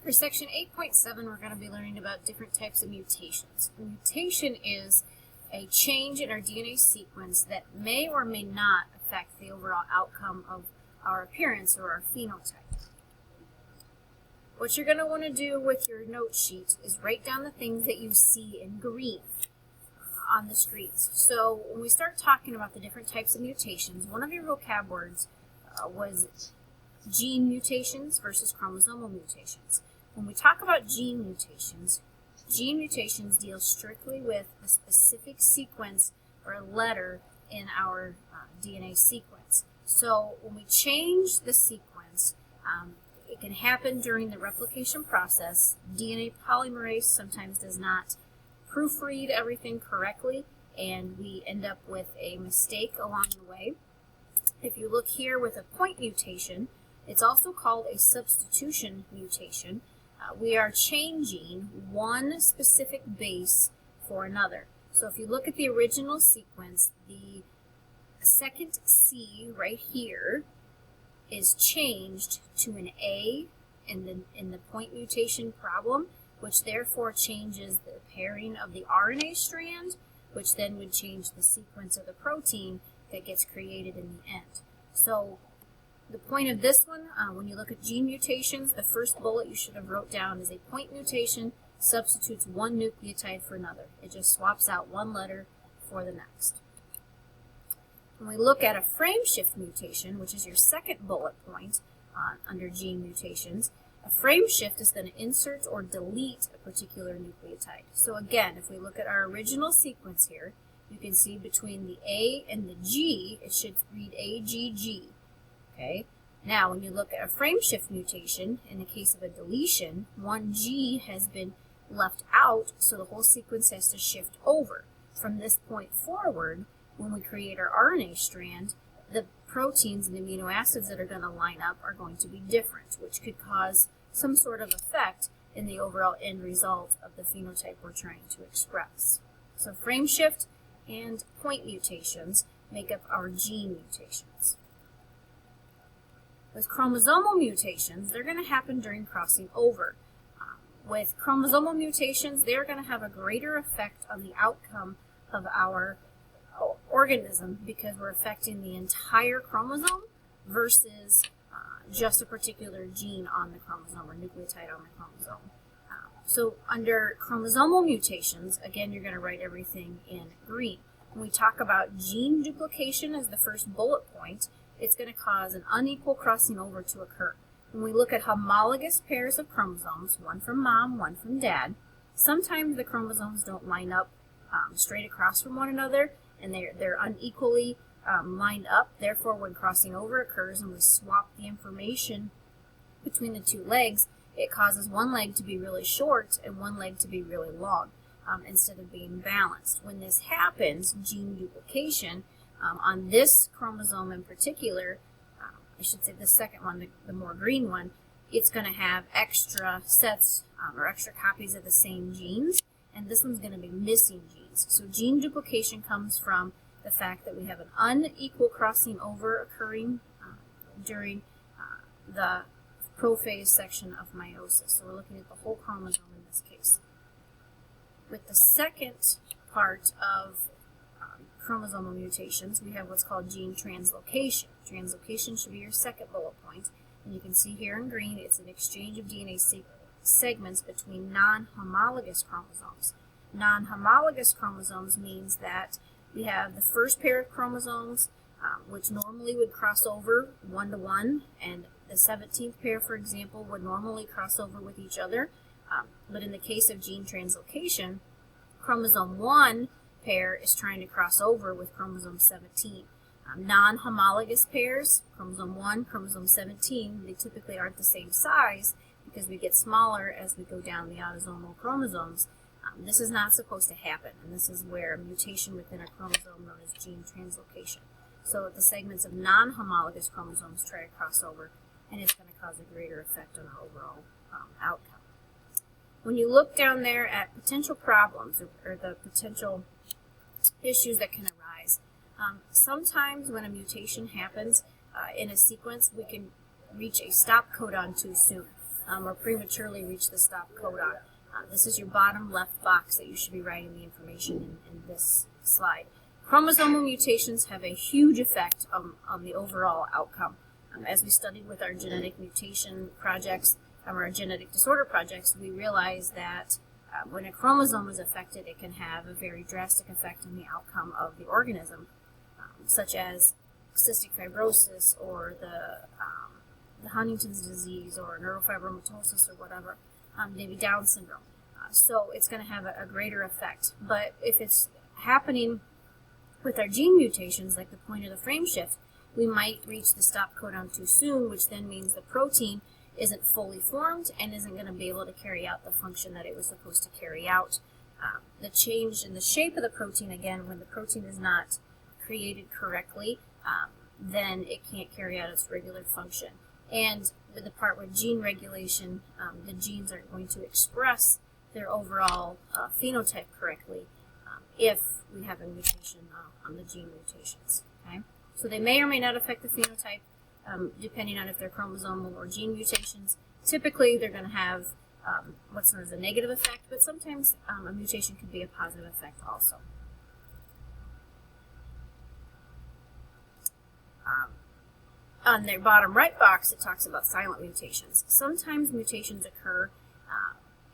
For section 8.7, we're going to be learning about different types of mutations. A mutation is a change in our DNA sequence that may or may not affect the overall outcome of our appearance or our phenotype. What you're going to want to do with your note sheet is write down the things that you see in green on the screens. So when we start talking about the different types of mutations, one of your vocab words was gene mutations versus chromosomal mutations. When we talk about gene mutations deal strictly with a specific sequence or a letter in our DNA sequence. So when we change the sequence, it can happen during the replication process. DNA polymerase sometimes does not proofread everything correctly, and we end up with a mistake along the way. If you look here with a point mutation, it's also called a substitution mutation. We are changing one specific base for another. So if you look at the original sequence, the second C right here is changed to an A in the point mutation problem, which therefore changes the pairing of the RNA strand, which then would change the sequence of the protein that gets created in the end. So the point of this one, when you look at gene mutations, the first bullet you should have wrote down is a point mutation substitutes one nucleotide for another. It just swaps out one letter for the next. When we look at a frameshift mutation, which is your second bullet point under gene mutations, a frameshift is going to insert or delete a particular nucleotide. So again, if we look at our original sequence here, you can see between the A and the G, it should read AGG. Okay. Now, when you look at a frameshift mutation, in the case of a deletion, one G has been left out, so the whole sequence has to shift over. From this point forward, when we create our RNA strand, the proteins and amino acids that are going to line up are going to be different, which could cause some sort of effect in the overall end result of the phenotype we're trying to express. So frameshift and point mutations make up our gene mutations. With chromosomal mutations, they're going to happen during crossing over. With chromosomal mutations, they're going to have a greater effect on the outcome of our organism because we're affecting the entire chromosome versus just a particular gene on the chromosome or nucleotide on the chromosome. So under chromosomal mutations, again, you're going to write everything in green. When we talk about gene duplication as the first bullet point, it's going to cause an unequal crossing over to occur. When we look at homologous pairs of chromosomes, one from mom, one from dad, sometimes the chromosomes don't line up straight across from one another, and they're unequally lined up. Therefore, when crossing over occurs and we swap the information between the two legs, it causes one leg to be really short and one leg to be really long instead of being balanced. When this happens, gene duplication, on this chromosome in particular, I should say the second one, the more green one, it's going to have extra sets or extra copies of the same genes, and this one's going to be missing genes. So gene duplication comes from the fact that we have an unequal crossing over occurring during the prophase section of meiosis. So we're looking at the whole chromosome in this case. With the second part of chromosomal mutations, we have what's called gene translocation. Translocation should be your second bullet point, and you can see here in green it's an exchange of DNA segments between non-homologous chromosomes. Non-homologous chromosomes means that we have the first pair of chromosomes, which normally would cross over one to one, and the 17th pair, for example, would normally cross over with each other. But in the case of gene translocation, chromosome 1 pair is trying to cross over with chromosome 17. Non-homologous pairs, chromosome 1, chromosome 17, they typically aren't the same size because we get smaller as we go down the autosomal chromosomes. This is not supposed to happen, and this is where a mutation within a chromosome known as gene translocation. So the segments of non-homologous chromosomes try to cross over, and it's going to cause a greater effect on our overall outcome. When you look down there at potential problems or the potential issues that can arise, sometimes when a mutation happens in a sequence, we can reach a stop codon too soon. or prematurely reach the stop codon. This is your bottom left box that you should be writing the information in this slide. Chromosomal mutations have a huge effect on the overall outcome. As we studied with our genetic mutation projects, our genetic disorder projects, we realized that when a chromosome is affected, it can have a very drastic effect on the outcome of the organism, such as cystic fibrosis or the Huntington's disease or neurofibromatosis or whatever, maybe Down syndrome. So it's going to have a greater effect. But if it's happening with our gene mutations, like the point of the frameshift, we might reach the stop codon too soon, which then means the protein isn't fully formed and isn't going to be able to carry out the function that it was supposed to carry out. The change in the shape of the protein, again, when the protein is not created correctly, then it can't carry out its regular function. And with the part with gene regulation, the genes aren't going to express their overall phenotype correctly if we have a mutation on the gene mutations. Okay? So they may or may not affect the phenotype, depending on if they're chromosomal or gene mutations. Typically, they're going to have what's known as a negative effect, but sometimes a mutation could be a positive effect also. On their bottom right box, it talks about silent mutations. Sometimes mutations occur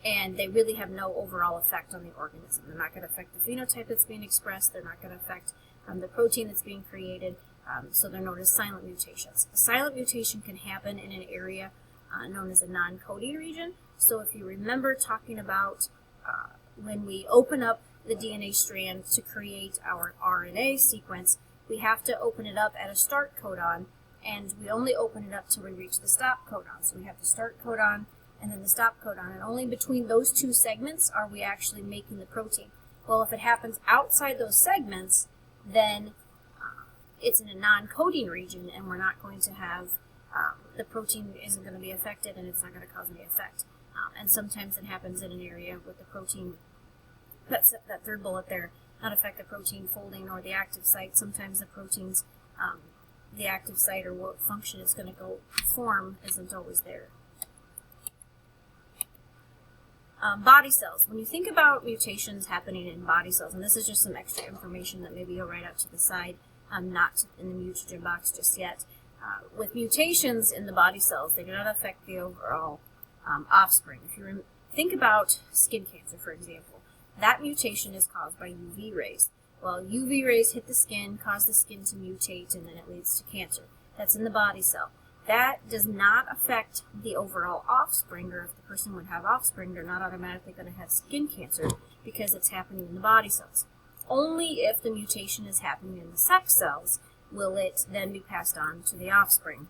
and they really have no overall effect on the organism. They're not going to affect the phenotype that's being expressed. They're not going to affect the protein that's being created. So they're known as silent mutations. A silent mutation can happen in an area known as a noncoding region. So if you remember talking about when we open up the DNA strand to create our RNA sequence, we have to open it up at a start codon, and we only open it up till we reach the stop codon. So we have the start codon and then the stop codon, and only between those two segments are we actually making the protein. Well, if it happens outside those segments, then it's in a non-coding region, and we're not going to have, the protein isn't going to be affected, and it's not going to cause any effect. And sometimes it happens in an area with the protein, that third bullet there, not affect the protein folding or the active site. Sometimes the proteins, the active site or what function it's going to go perform isn't always there. Body cells. When you think about mutations happening in body cells, and this is just some extra information that maybe you'll write out to the side, not in the mutagen box just yet. With mutations in the body cells, they do not affect the overall offspring. If you think about skin cancer, for example, that mutation is caused by UV rays. Well, UV rays hit the skin, cause the skin to mutate, and then it leads to cancer. That's in the body cell. That does not affect the overall offspring, or if the person would have offspring, they're not automatically going to have skin cancer because it's happening in the body cells. Only if the mutation is happening in the sex cells will it then be passed on to the offspring.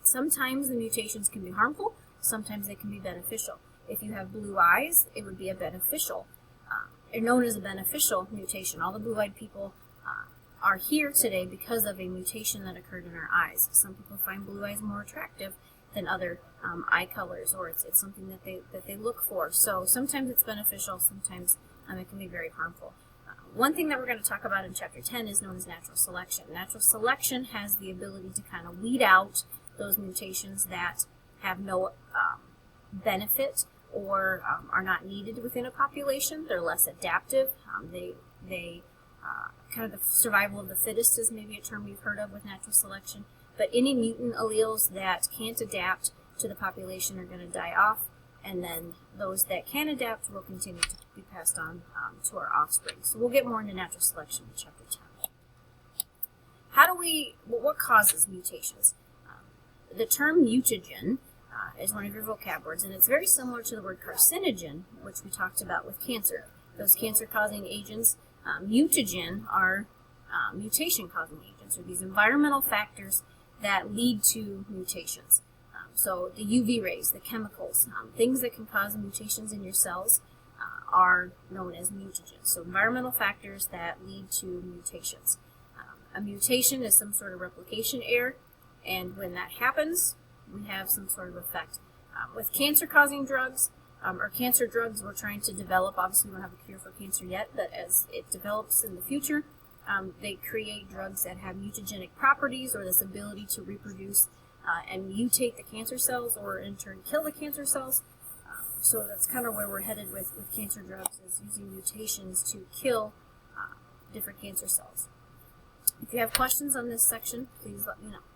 Sometimes the mutations can be harmful, sometimes they can be beneficial. If you have blue eyes, it would be a beneficial, known as a beneficial mutation. All the blue-eyed people are here today because of a mutation that occurred in our eyes. Some people find blue eyes more attractive than other eye colors, or it's something that they look for. So sometimes it's beneficial, sometimes it can be very harmful. One thing that we're going to talk about in Chapter 10 is known as natural selection. Natural selection has the ability to kind of weed out those mutations that have no benefit or are not needed within a population. They're less adaptive. They kind of the survival of the fittest is maybe a term you've heard of with natural selection. But any mutant alleles that can't adapt to the population are going to die off, and then those that can adapt will continue to be passed on to our offspring. So we'll get more into natural selection in Chapter 10. What causes mutations? The term mutagen is one of your vocab words, and it's very similar to the word carcinogen, which we talked about with cancer. Those cancer-causing agents, mutagen, are mutation-causing agents, or these environmental factors that lead to mutations. So the UV rays, the chemicals, things that can cause mutations in your cells are known as mutagens. So environmental factors that lead to mutations. A mutation is some sort of replication error, and when that happens, we have some sort of effect. With cancer-causing drugs, or cancer drugs we're trying to develop, obviously we don't have a cure for cancer yet, but as it develops in the future, they create drugs that have mutagenic properties, or this ability to reproduce and mutate the cancer cells, or in turn kill the cancer cells. So that's kind of where we're headed with cancer drugs, is using mutations to kill different cancer cells. If you have questions on this section, please let me know.